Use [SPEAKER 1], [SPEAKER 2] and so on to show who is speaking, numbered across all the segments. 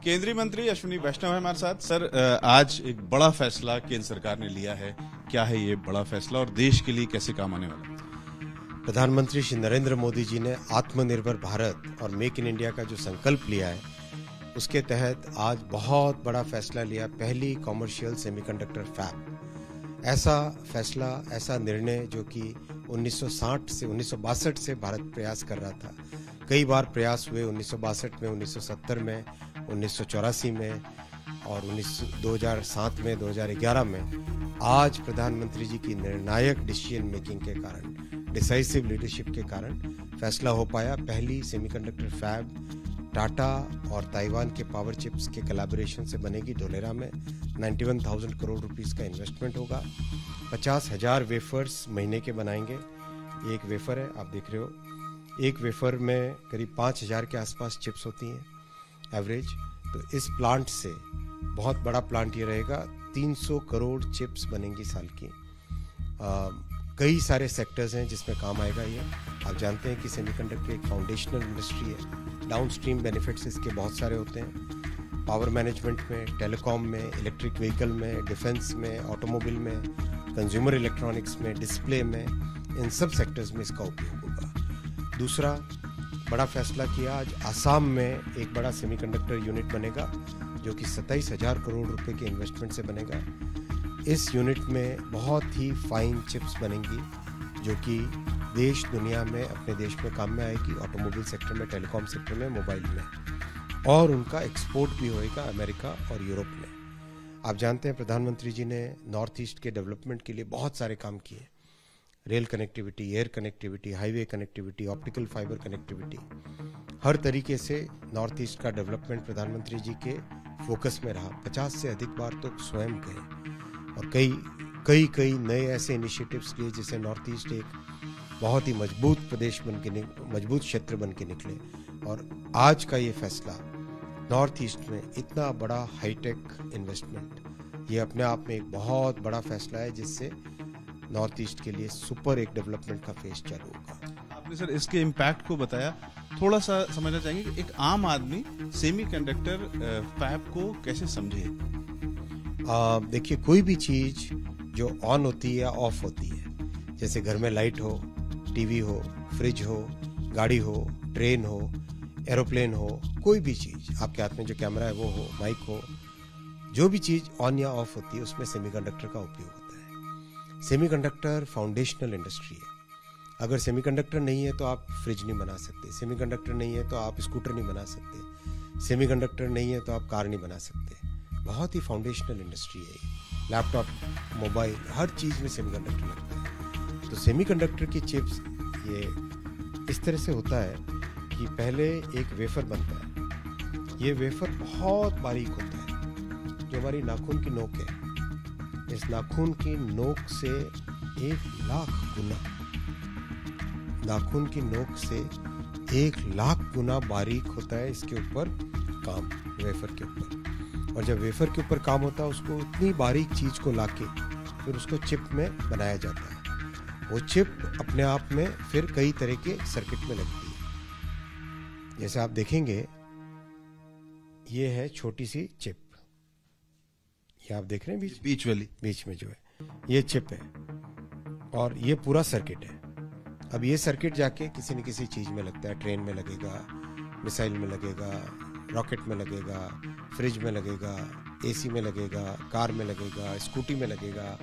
[SPEAKER 1] केंद्रीय मंत्री अश्विनी वैष्णव है हमारे साथ। सर, आज एक बड़ा फैसला केंद्र सरकार ने लिया है। क्या है ये बड़ा फैसला और देश के लिए कैसे काम आने वाला है?
[SPEAKER 2] प्रधानमंत्री श्री नरेंद्र मोदी जी ने आत्मनिर्भर भारत और मेक इन इंडिया का जो संकल्प लिया है, उसके तहत आज बहुत बड़ा फैसला लिया। पहली कॉमर्शियल सेमीकंडक्टर फैब। ऐसा फैसला, ऐसा निर्णय जो कि 1960 से 1962 से भारत प्रयास कर रहा था। कई बार प्रयास हुए, 1962 में, 1970 में, 1984 में और 2007 में, 2011 में। आज प्रधानमंत्री जी की निर्णायक डिसीजन मेकिंग के कारण, डिसाइसिव लीडरशिप के कारण फैसला हो पाया। पहली सेमीकंडक्टर फैब टाटा और ताइवान के पावर चिप्स के कोलैबोरेशन से बनेगी धोलेरा में। 91,000 करोड़ रुपीस का इन्वेस्टमेंट होगा। 50,000 वेफर्स महीने के बनाएंगे। ये एक वेफर है, आप देख रहे हो। एक वेफर में करीब 5,000 के आसपास चिप्स होती हैं एवरेज। तो इस प्लांट से, बहुत बड़ा प्लांट ये रहेगा, 300 करोड़ चिप्स बनेंगी साल की। कई सारे सेक्टर्स हैं जिसमें काम आएगा ये। आप जानते हैं कि सेमीकंडक्टर एक फाउंडेशनल इंडस्ट्री है। डाउनस्ट्रीम बेनिफिट्स इसके बहुत सारे होते हैं। पावर मैनेजमेंट में, टेलीकॉम में, इलेक्ट्रिक व्हीकल में, डिफेंस में, ऑटोमोबाइल में, कंज्यूमर इलेक्ट्रॉनिक्स में, डिस्प्ले में, इन सब सेक्टर्स में इसका उपयोग होगा। दूसरा बड़ा फैसला किया आज, आसाम में एक बड़ा सेमीकंडक्टर यूनिट बनेगा जो कि 27,000 करोड़ रुपए के इन्वेस्टमेंट से बनेगा। इस यूनिट में बहुत ही फाइन चिप्स बनेंगी जो कि देश दुनिया में, अपने देश में काम में आएगी। ऑटोमोबाइल सेक्टर में, टेलीकॉम सेक्टर में, मोबाइल में, और उनका एक्सपोर्ट भी होएगा अमेरिका और यूरोप में। आप जानते हैं प्रधानमंत्री जी ने नॉर्थ ईस्ट के डेवलपमेंट के लिए बहुत सारे काम किए। Rail connectivity, air connectivity, highway connectivity, optical fibre connectivity, हर तरीके से नॉर्थ ईस्ट का डेवलपमेंट प्रधानमंत्री जी के फोकस में रहा। 50 से अधिक बार तो स्वयं गए और कई नए ऐसे इनिशिएटिव्स लिए जिससे नॉर्थ ईस्ट एक बहुत ही मजबूत प्रदेश बन के, मजबूत क्षेत्र बन के निकले। और आज का ये फैसला, नॉर्थ ईस्ट में इतना बड़ा हाईटेक इन्वेस्टमेंट, ये अपने आप में एक बहुत बड़ा फैसला है जिससे नॉर्थ ईस्ट के लिए सुपर एक डेवलपमेंट का फेज चालू होगा।
[SPEAKER 1] आपने सर इसके इम्पैक्ट को बताया, थोड़ा सा समझना चाहेंगे कि एक आम आदमी सेमीकंडक्टर फैब को कैसे समझे?
[SPEAKER 2] देखिए, कोई भी चीज जो ऑन होती है या ऑफ होती है, जैसे घर में लाइट हो, टीवी हो, फ्रिज हो, गाड़ी हो, ट्रेन हो, एरोप्लेन हो, कोई भी चीज, आपके हाथ में जो कैमरा है वो हो, माइक हो, जो भी चीज ऑन या ऑफ होती है उसमें सेमीकंडक्टर का उपयोग होता है। सेमीकंडक्टर फाउंडेशनल इंडस्ट्री है। अगर सेमीकंडक्टर नहीं है तो आप फ्रिज नहीं बना सकते, सेमीकंडक्टर नहीं है तो आप स्कूटर नहीं बना सकते, सेमीकंडक्टर नहीं है तो आप कार नहीं बना सकते। बहुत ही फाउंडेशनल इंडस्ट्री है ये। लैपटॉप, मोबाइल, हर चीज में सेमीकंडक्टर लगता है। तो सेमीकंडक्टर की चिप्स ये इस तरह से होता है कि पहले एक वेफर बनता है। ये वेफर बहुत बारीक होता है, जो हमारी नाखून की नोक है। इस नाखून की नोक से 1,00,000 गुना, नाखून की नोक से 1,00,000 गुना बारीक होता है इसके ऊपर काम, वेफर के ऊपर। और जब वेफर के ऊपर काम होता है, उसको इतनी बारीक चीज को लाके फिर उसको चिप में बनाया जाता है। वो चिप अपने आप में फिर कई तरह के सर्किट में लगती है। जैसे आप देखेंगे, ये है छोटी सी चिप, ये आप देख रहे हैं बीच में जो है, ये चिप है और ये पूरा सर्किट है। अब ये सर्किट जाके किसी न किसी चीज में लगता है। ट्रेन में लगेगा, मिसाइल में लगेगा, रॉकेट में लगेगा, फ्रिज में लगेगा, एसी में लगेगा, कार में लगेगा, स्कूटी में लगेगा,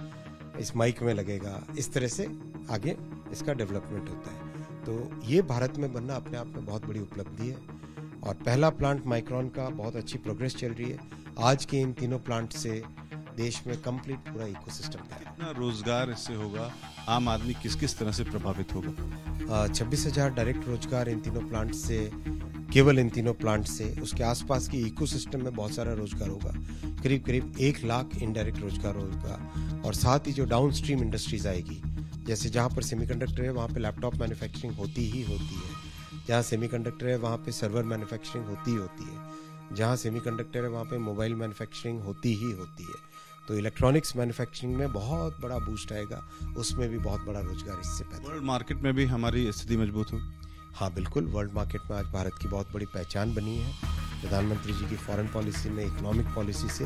[SPEAKER 2] इस माइक में लगेगा। इस तरह से आगे इसका डेवलपमेंट होता है। तो ये भारत में बनना अपने आप में बहुत बड़ी उपलब्धि है। और पहला प्लांट माइक्रोन का बहुत अच्छी प्रोग्रेस चल रही है। आज के इन तीनों प्लांट से देश में कंप्लीट पूरा इकोसिस्टम तैयार है।
[SPEAKER 1] कितना रोजगार इससे होगा? आम आदमी किस किस तरह से प्रभावित होगा?
[SPEAKER 2] 26,000 डायरेक्ट रोजगार इन तीनों प्लांट से, केवल इन तीनों प्लांट से। उसके आसपास की इकोसिस्टम में बहुत सारा रोजगार होगा। करीब 1,00,000 इनडायरेक्ट रोजगार होगा। और साथ ही जो डाउन स्ट्रीम इंडस्ट्रीज आएगी, जैसे जहाँ पर सेमीकंडक्टर है वहाँ पे लैपटॉप मैन्युफैक्चरिंग होती ही होती है, जहाँ सेमीकंडक्टर है वहाँ पे सर्वर मैन्युफैक्चरिंग होती ही होती है, जहाँ सेमीकंडक्टर है वहाँ पे मोबाइल मैन्युफैक्चरिंग होती ही होती है। तो इलेक्ट्रॉनिक्स मैन्युफैक्चरिंग में बहुत बड़ा बूस्ट आएगा, उसमें भी बहुत बड़ा रोजगार इससे पैदा।
[SPEAKER 1] वर्ल्ड मार्केट में भी हमारी स्थिति मजबूत होगी।
[SPEAKER 2] हाँ बिल्कुल, वर्ल्ड मार्केट में आज भारत की बहुत बड़ी पहचान बनी है। प्रधानमंत्री जी की फॉरेन पॉलिसी में, इकोनॉमिक पॉलिसी से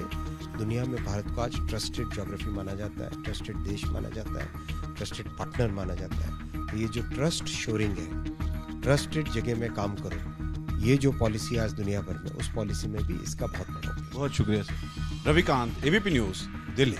[SPEAKER 2] दुनिया में भारत को आज ट्रस्टेड ज्योग्राफी माना जाता है, ट्रस्टेड देश माना जाता है, ट्रस्टेड पार्टनर माना जाता है। तो ये जो ट्रस्ट शोरिंग है, ट्रस्टेड जगह में काम करो, ये जो पॉलिसी आज दुनिया भर में, उस पॉलिसी में भी इसका बहुत बड़ा उपयोग है।
[SPEAKER 1] बहुत शुक्रिया sir. Ravikant, ABP news, Delhi.